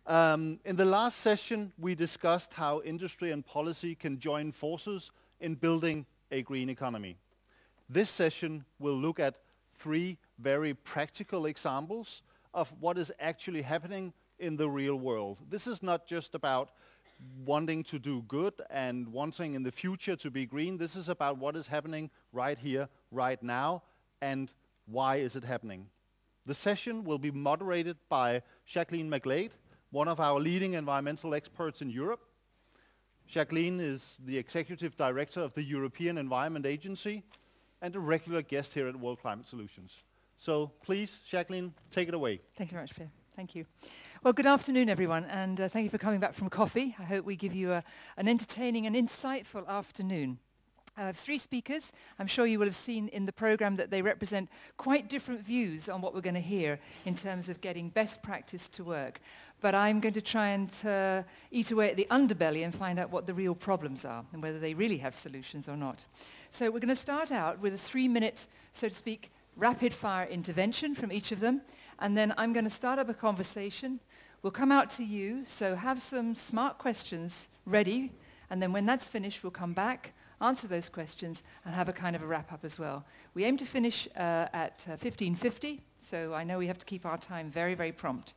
In the last session, we discussed how industry and policy can join forces in building a green economy. This session will look at 3 very practical examples of what is actually happening in the real world. This is not just about wanting to do good and wanting in the future to be green. This is about what is happening right here, right now, and why is it happening. The session will be moderated by Jaqueline McGlade, one of our leading environmental experts in Europe. Jaqueline is the Executive Director of the European Environment Agency and a regular guest here at World Climate Solutions. So please, Jaqueline, take it away. Thank you very much, Phil. Thank you. Well, good afternoon, everyone, and thank you for coming back from coffee. I hope we give you an entertaining and insightful afternoon. I have 3 speakers. I'm sure you will have seen in the program that they represent quite different views on what we're going to hear in terms of getting best practice to work. But I'm going to try and eat away at the underbelly and find out what the real problems are and whether they really have solutions or not. So we're going to start out with a 3-minute, so to speak, rapid-fire intervention from each of them. And then I'm going to start up a conversation. We'll come out to you, so have some smart questions ready. And then when that's finished, we'll come back, answer those questions, and have a kind of a wrap-up as well. We aim to finish at 15:50, so I know we have to keep our time very, very prompt.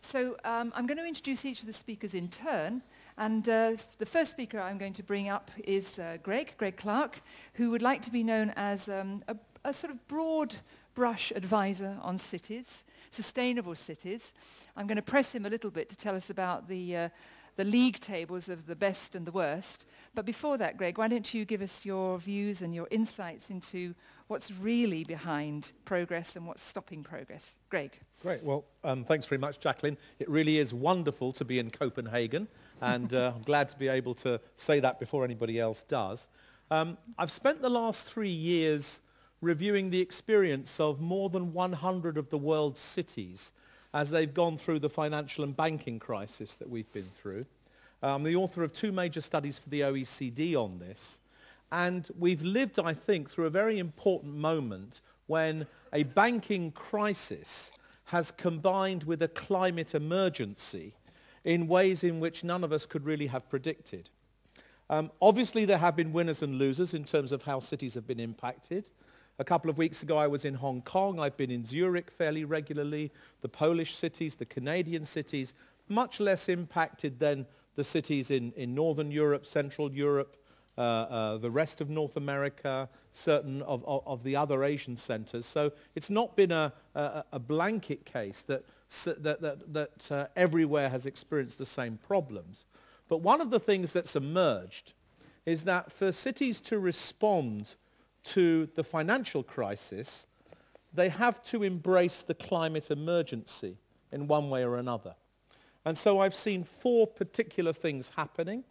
So I'm going to introduce each of the speakers in turn. And the first speaker I'm going to bring up is Greg Clark, who would like to be known as a sort of broad brush advisor on cities, sustainable cities. I'm going to press him a little bit to tell us about the league tables of the best and the worst. But before that, Greg, why don't you give us your views and your insights into what's really behind progress and what's stopping progress. Greg. Great. Well, thanks very much, Jaqueline. It really is wonderful to be in Copenhagen, and I'm glad to be able to say that before anybody else does. I've spent the last 3 years reviewing the experience of more than 100 of the world's cities as they've gone through the financial and banking crisis that we've been through. I'm the author of 2 major studies for the OECD on this. And we've lived, I think, through a very important moment when a banking crisis has combined with a climate emergency in ways in which none of us could really have predicted. Obviously, there have been winners and losers in terms of how cities have been impacted. A couple of weeks ago, I was in Hong Kong. I've been in Zurich fairly regularly. The Polish cities, the Canadian cities, much less impacted than the cities in Northern Europe, Central Europe, the rest of North America, certain of the other Asian centers. So it's not been a blanket case that everywhere has experienced the same problems. But one of the things that's emerged is that for cities to respond to the financial crisis, they have to embrace the climate emergency in one way or another. And so I've seen 4 particular things happening.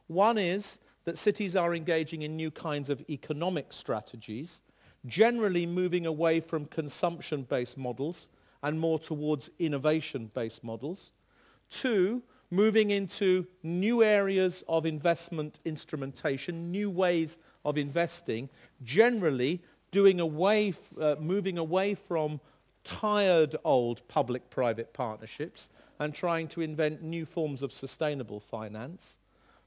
One is that cities are engaging in new kinds of economic strategies, generally moving away from consumption-based models and more towards innovation-based models. 2, moving into new areas of investment instrumentation, new ways of investing, generally moving away from tired old public-private partnerships and trying to invent new forms of sustainable finance.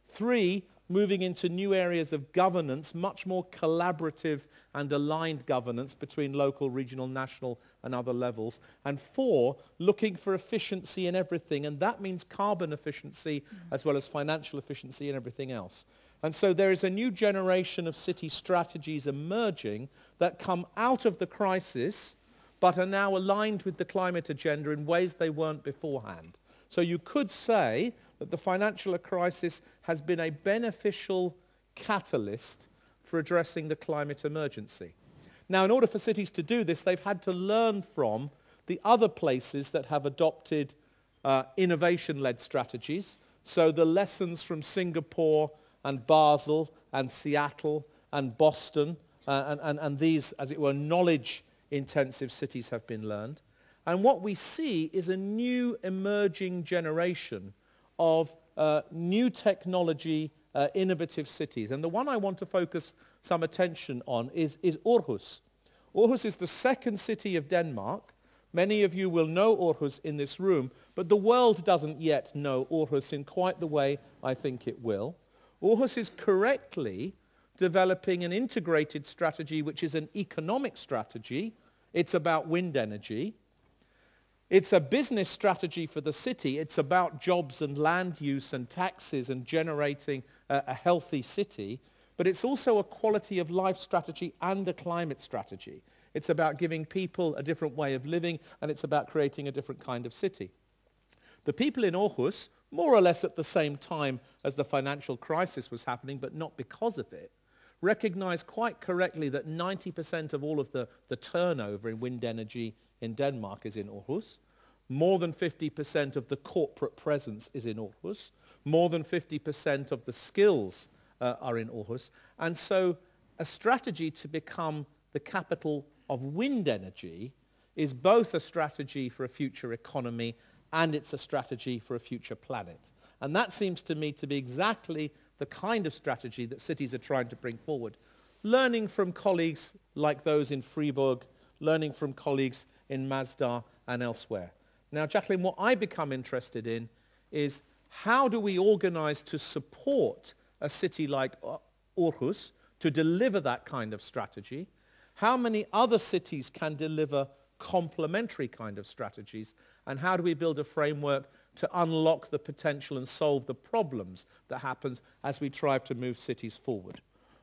3, moving into new areas of governance, much more collaborative and aligned governance between local, regional, national and other levels. And 4, looking for efficiency in everything, and that means carbon efficiency as well as financial efficiency and everything else. And so there is a new generation of city strategies emerging that come out of the crisis but are now aligned with the climate agenda in ways they weren't beforehand. So you could say that the financial crisis has been a beneficial catalyst for addressing the climate emergency. Now, in order for cities to do this, they've had to learn from the other places that have adopted innovation-led strategies. So the lessons from Singapore and Basel and Seattle and Boston and these, as it were, knowledge-intensive cities have been learned. And what we see is a new emerging generation of new technology, innovative cities. And the one I want to focus some attention on is Aarhus. Aarhus is the 2nd city of Denmark, Many of you will know Aarhus in this room, but the world doesn't yet know Aarhus in quite the way I think it will. Aarhus is correctly developing an integrated strategy, which is an economic strategy. It's about wind energy. It's a business strategy for the city. It's about jobs and land use and taxes and generating a healthy city. But it's also a quality of life strategy and a climate strategy. It's about giving people a different way of living, and it's about creating a different kind of city. The people in Aarhus, more or less at the same time as the financial crisis was happening, but not because of it, recognized quite correctly that 90% of all of the turnover in wind energy in Denmark is in Aarhus. More than 50% of the corporate presence is in Aarhus. More than 50% of the skills are in Aarhus. And so a strategy to become the capital of wind energy is both a strategy for a future economy and it's a strategy for a future planet. And that seems to me to be exactly the kind of strategy that cities are trying to bring forward, learning from colleagues like those in Freiburg, learning from colleagues in Mazda and elsewhere. Now, Jaqueline, what I become interested in is how do we organize to support a city like Aarhus to deliver that kind of strategy? How many other cities can deliver complementary kind of strategies? And how do we build a framework to unlock the potential and solve the problems that happens as we try to move cities forward?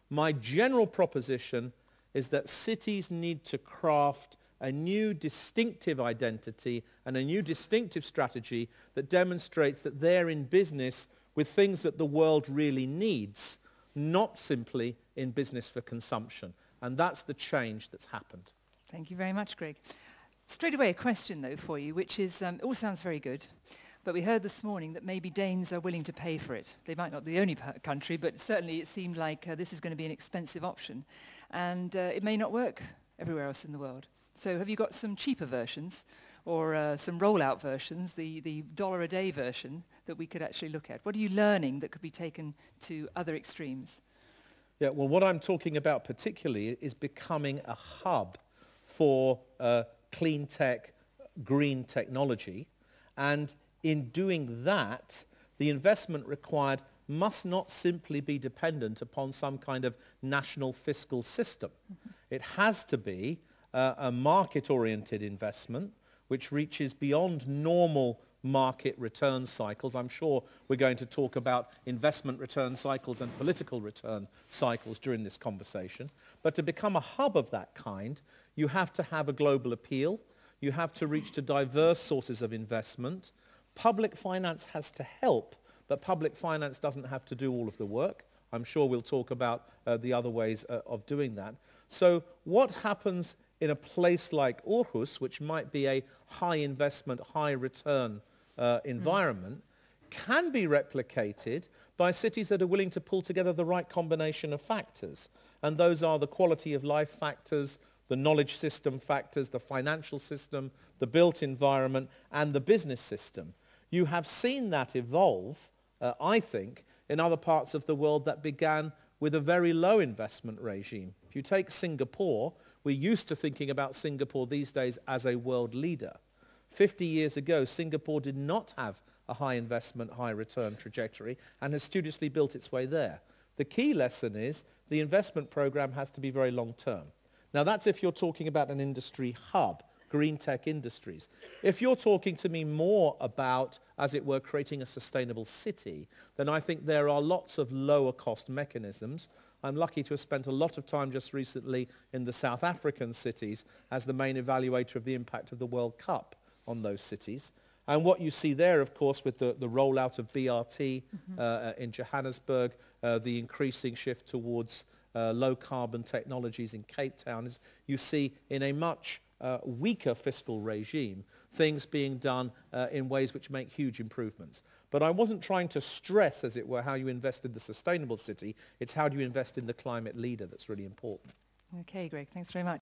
My general proposition is that cities need to craft a new distinctive identity and a new distinctive strategy that demonstrates that they're in business with things that the world really needs, not simply in business for consumption. And that's the change that's happened. Thank you very much, Greg. Straight away, a question, though, for you, which is, it all sounds very good, but we heard this morning that maybe Danes are willing to pay for it. They might not be the only country, but certainly it seemed like this is going to be an expensive option. And it may not work everywhere else in the world. So have you got some cheaper versions or some rollout versions, the dollar a day version that we could actually look at? What are you learning that could be taken to other extremes? Yeah, well, what I'm talking about particularly is becoming a hub for clean tech, green technology. And in doing that, the investment required must not simply be dependent upon some kind of national fiscal system. Mm-hmm. It has to be a market-oriented investment which reaches beyond normal market return cycles. I'm sure we're going to talk about investment return cycles and political return cycles during this conversation. But to become a hub of that kind, you have to have a global appeal. You have to reach to diverse sources of investment. Public finance has to help, but public finance doesn't have to do all of the work. I'm sure we'll talk about the other ways of doing that. So what happens in a place like Aarhus, which might be a high investment, high return environment, can be replicated by cities that are willing to pull together the right combination of factors. And those are the quality of life factors, the knowledge system factors, the financial system, the built environment, and the business system. You have seen that evolve, I think, in other parts of the world that began with a very low investment regime. If you take Singapore, we're used to thinking about Singapore these days as a world leader. 50 years ago, Singapore did not have a high investment, high return trajectory and has studiously built its way there. The key lesson is the investment program has to be very long term. Now that's if you're talking about an industry hub, green tech industries. If you're talking to me more about, as it were, creating a sustainable city, then I think there are lots of lower cost mechanisms. I'm lucky to have spent a lot of time just recently in the South African cities as the main evaluator of the impact of the World Cup on those cities. And what you see there, of course, with the rollout of BRT in Johannesburg, the increasing shift towards low carbon technologies in Cape Town, is you see in a much weaker fiscal regime things being done in ways which make huge improvements. But I wasn't trying to stress, as it were, how you invest in the sustainable city. It's how do you invest in the climate leader that's really important. Okay, Greg, thanks very much.